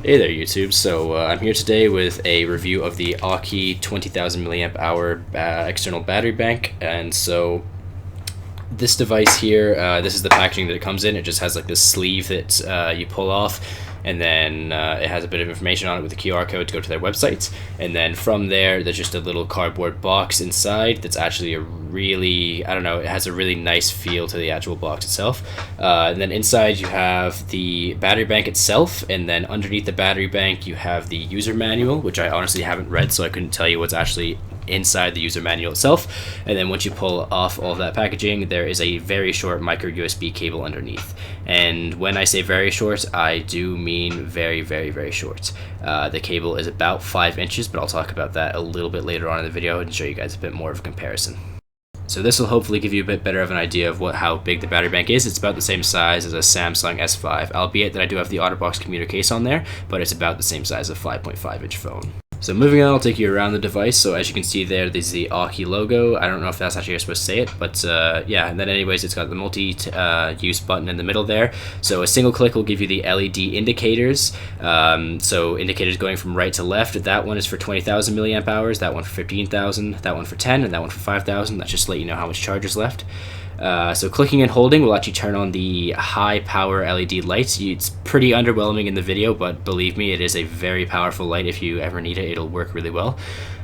Hey there YouTube, so I'm here today with a review of the Aukey 20,000 milliamp hour external battery bank. And so this device here, this is the packaging that it comes in. It just has like this sleeve that you pull off, and then it has a bit of information on it with a QR code to go to their website. And then from there, there's just a little cardboard box inside that's actually a really, I don't know, it has a really nice feel to the actual box itself. And then inside you have the battery bank itself, and then underneath the battery bank you have the user manual, which I honestly haven't read, so I couldn't tell you what's actually inside the user manual itself. And then once you pull off all of that packaging, there is a very short micro USB cable underneath. And when I say very short, I do mean very, very, very short. The cable is about 5 inches, but I'll talk about that a little bit later on in the video and show you guys a bit more of a comparison. So this will hopefully give you a bit better of an idea of how big the battery bank is. It's about the same size as a Samsung S5, albeit that I do have the OtterBox commuter case on there, but it's about the same size as a 5.5 inch phone. So moving on, I'll take you around the device. So as you can see there, there's the Aukey logo. I don't know if that's actually how you're supposed to say it, but yeah, and then anyways, it's got the multi-use button in the middle there. So a single click will give you the LED indicators. So indicators going from right to left. That one is for 20,000 milliamp hours, that one for 15,000, that one for 10, and that one for 5,000. That's just to let you know how much charge is left. So clicking and holding will actually turn on the high power LED lights. It's pretty underwhelming in the video, but believe me, it is a very powerful light. If you ever need it, it'll work really well.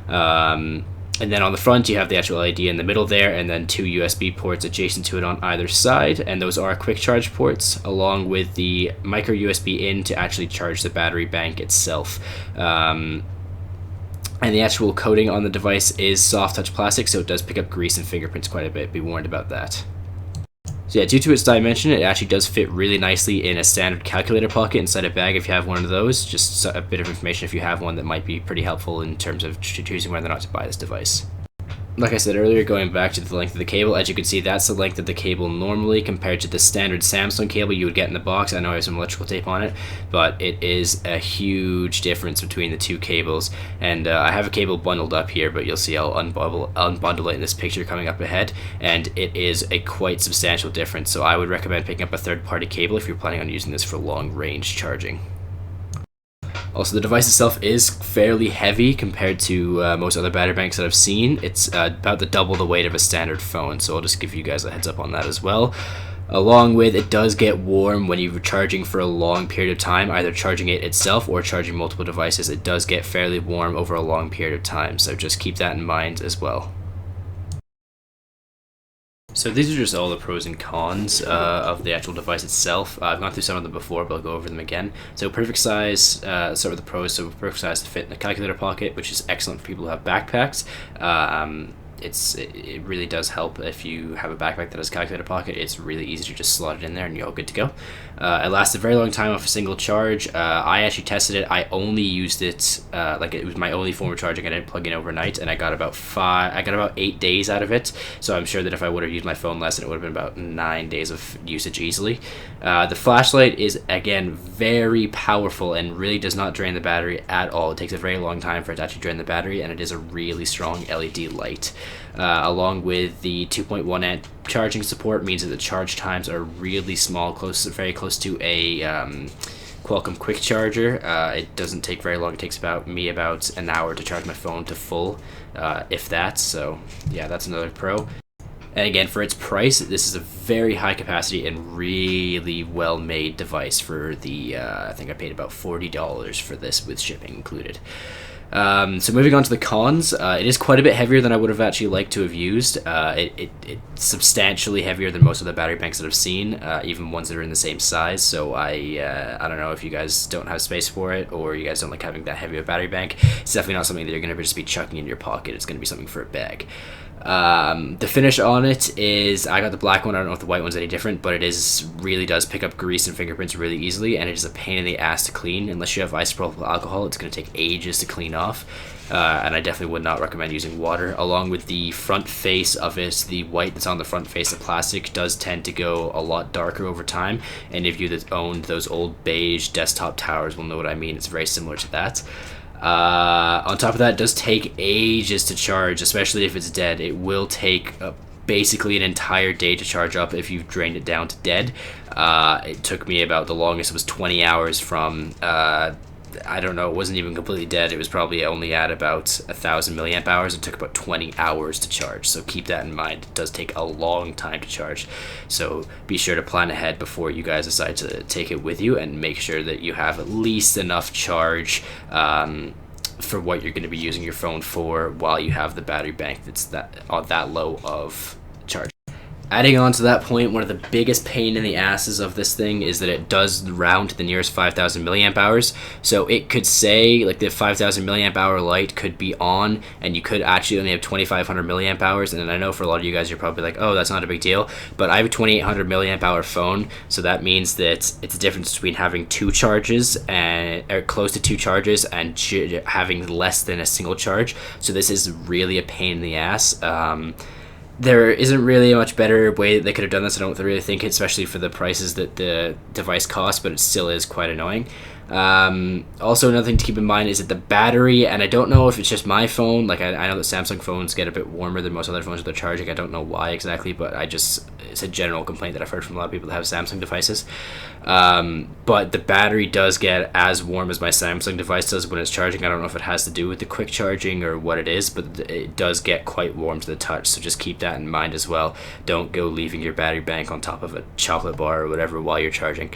And then on the front, you have the actual LED in the middle there, and then 2 USB ports adjacent to it on either side, and those are quick charge ports, along with the micro USB in to actually charge the battery bank itself. And the actual coating on the device is soft touch plastic, so it does pick up grease and fingerprints quite a bit. Be warned about that. So yeah, due to its dimension, it actually does fit really nicely in a standard calculator pocket inside a bag if you have one of those. Just a bit of information if you have one that might be pretty helpful in terms of choosing whether or not to buy this device. Like I said earlier, going back to the length of the cable, as you can see, that's the length of the cable normally compared to the standard Samsung cable you would get in the box. I know I have some electrical tape on it, but it is a huge difference between the two cables. And I have a cable bundled up here, but you'll see I'll unbundle it in this picture coming up ahead, and it is a quite substantial difference. So I would recommend picking up a third-party cable if you're planning on using this for long-range charging. Also, the device itself is fairly heavy compared to most other battery banks that I've seen. It's about double the weight of a standard phone, so I'll just give you guys a heads up on that as well. Along with, it does get warm when you're charging for a long period of time, either charging it itself or charging multiple devices. It does get fairly warm over a long period of time, so just keep that in mind as well. So these are just all the pros and cons of the actual device itself. I've gone through some of them before, but I'll go over them again. So perfect size, start with the pros. So perfect size to fit in a calculator pocket, which is excellent for people who have backpacks. It really does help if you have a backpack that has a calculator pocket. It's really easy to just slot it in there and you're all good to go. It lasts a very long time off a single charge. I actually tested it. I only used it like it was my only form of charging. I didn't plug in overnight, and I got about 8 days out of it. So I'm sure that if I would have used my phone less, then it would have been about 9 days of usage easily. The flashlight is again very powerful and really does not drain the battery at all. It takes a very long time for it to actually drain the battery, and it is a really strong LED light. Along with the 2.1 amp charging support means that the charge times are really small, very close to a Qualcomm quick charger. It doesn't take very long. It takes about an hour to charge my phone to full, if that. So yeah, that's another pro. And again, for its price, this is a very high capacity and really well made device for the, I think I paid about $40 for this with shipping included. So moving on to the cons, it is quite a bit heavier than I would have actually liked to have used. It's substantially heavier than most of the battery banks that I've seen, even ones that are in the same size. So I don't know if you guys don't have space for it, or you guys don't like having that heavy of a battery bank. It's definitely not something that you're going to just be chucking in your pocket. It's going to be something for a bag. The finish on it is, I got the black one. I don't know if the white one's any different, but it really does pick up grease and fingerprints really easily, and it is a pain in the ass to clean. Unless you have isopropyl alcohol, it's going to take ages to clean off, and I definitely would not recommend using water. Along with the front face of it, the white that's on the front face of plastic does tend to go a lot darker over time. Any of you that owned those old beige desktop towers will know what I mean. It's very similar to that. On top of that, it does take ages to charge, especially if it's dead. It will take basically an entire day to charge up if you've drained it down to dead. It took me about, the longest, it was 20 hours from I don't know, it wasn't even completely dead. It was probably only at about 1,000 milliamp hours. It took about 20 hours to charge. So keep that in mind. It does take a long time to charge. So be sure to plan ahead before you guys decide to take it with you, and make sure that you have at least enough charge for what you're going to be using your phone for while you have the battery bank that's that low of charge. Adding on to that point, one of the biggest pain in the asses of this thing is that it does round to the nearest 5,000 milliamp hours. So it could say, like, the 5,000 milliamp hour light could be on, and you could actually only have 2,500 milliamp hours. And I know for a lot of you guys, you're probably like, oh, that's not a big deal. But I have a 2,800 milliamp hour phone, so that means that it's a difference between having two charges or close to two charges and having less than a single charge. So this is really a pain in the ass. There isn't really a much better way that they could have done this. I don't really think, especially for the prices that the device costs, but it still is quite annoying. Also, another thing to keep in mind is that the battery, and I don't know if it's just my phone, like I know that Samsung phones get a bit warmer than most other phones with their charging. I don't know why exactly, but it's a general complaint that I've heard from a lot of people that have Samsung devices. But the battery does get as warm as my Samsung device does when it's charging. I don't know if it has to do with the quick charging or what it is, but it does get quite warm to the touch, so just keep that in mind as well. Don't go leaving your battery bank on top of a chocolate bar or whatever while you're charging.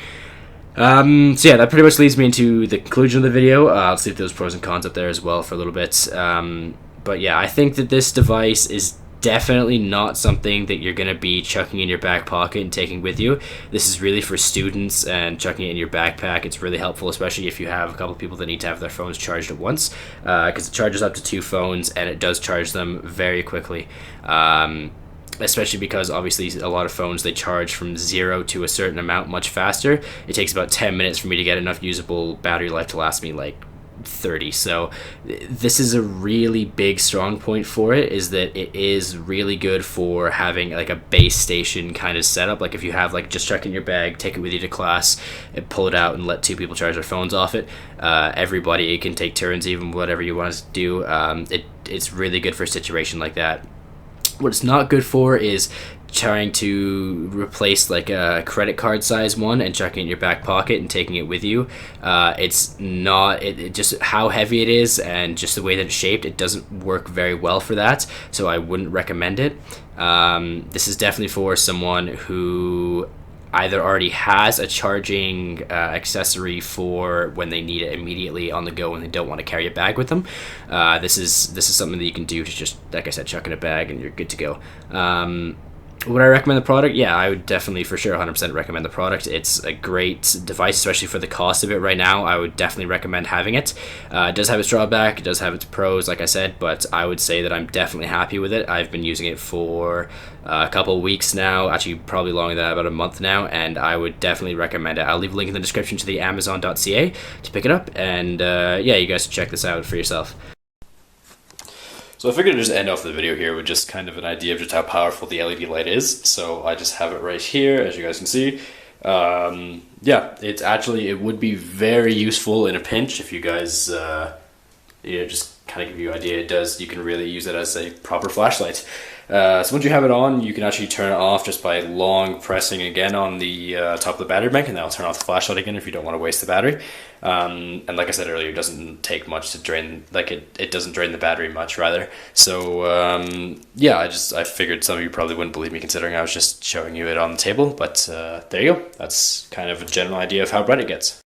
So yeah, that pretty much leads me into the conclusion of the video. I'll leave those pros and cons up there as well for a little bit. But yeah, I think that this device is definitely not something that you're going to be chucking in your back pocket and taking with you. This is really for students and chucking it in your backpack. It's really helpful, especially if you have a couple of people that need to have their phones charged at once, because it charges up to 2 phones, and it does charge them very quickly. Especially because obviously a lot of phones, they charge from 0 to a certain amount much faster. It takes about 10 minutes for me to get enough usable battery life to last me like 30. So this is a really big strong point for it, is that it is really good for having like a base station kind of setup. Like if you have like just chuck in your bag, take it with you to class, and pull it out and let 2 people charge their phones off it. Everybody can take turns, even whatever you want to do. It's really good for a situation like that. What it's not good for is trying to replace like a credit card size one and chucking it in your back pocket and taking it with you. It's not, it just how heavy it is and just the way that it's shaped, it doesn't work very well for that, so I wouldn't recommend it. This is definitely for someone who either already has a charging accessory for when they need it immediately on the go and they don't want to carry a bag with them. This is something that you can do to just, like I said, chuck in a bag and you're good to go. Would I recommend the product? Yeah, I would definitely for sure 100% recommend the product. It's a great device, especially for the cost of it right now. I would definitely recommend having it. It does have its drawback, it does have its pros, like I said, but I would say that I'm definitely happy with it. I've been using it for a couple of weeks now, actually probably longer than that, about a month now, and I would definitely recommend it. I'll leave a link in the description to the Amazon.ca to pick it up, and yeah, you guys should check this out for yourself. So I figured I'd just end off the video here with just kind of an idea of just how powerful the LED light is. So I just have it right here, as you guys can see. Yeah, it would be very useful in a pinch if you guys, just kind of give you an idea. You can really use it as a proper flashlight. So once you have it on, you can actually turn it off just by long pressing again on the top of the battery bank, and that'll turn off the flashlight again if you don't want to waste the battery. And like I said earlier, it doesn't take much to drain, like it doesn't drain the battery much, rather. So yeah, I figured some of you probably wouldn't believe me considering I was just showing you it on the table, but there you go. That's kind of a general idea of how bright it gets.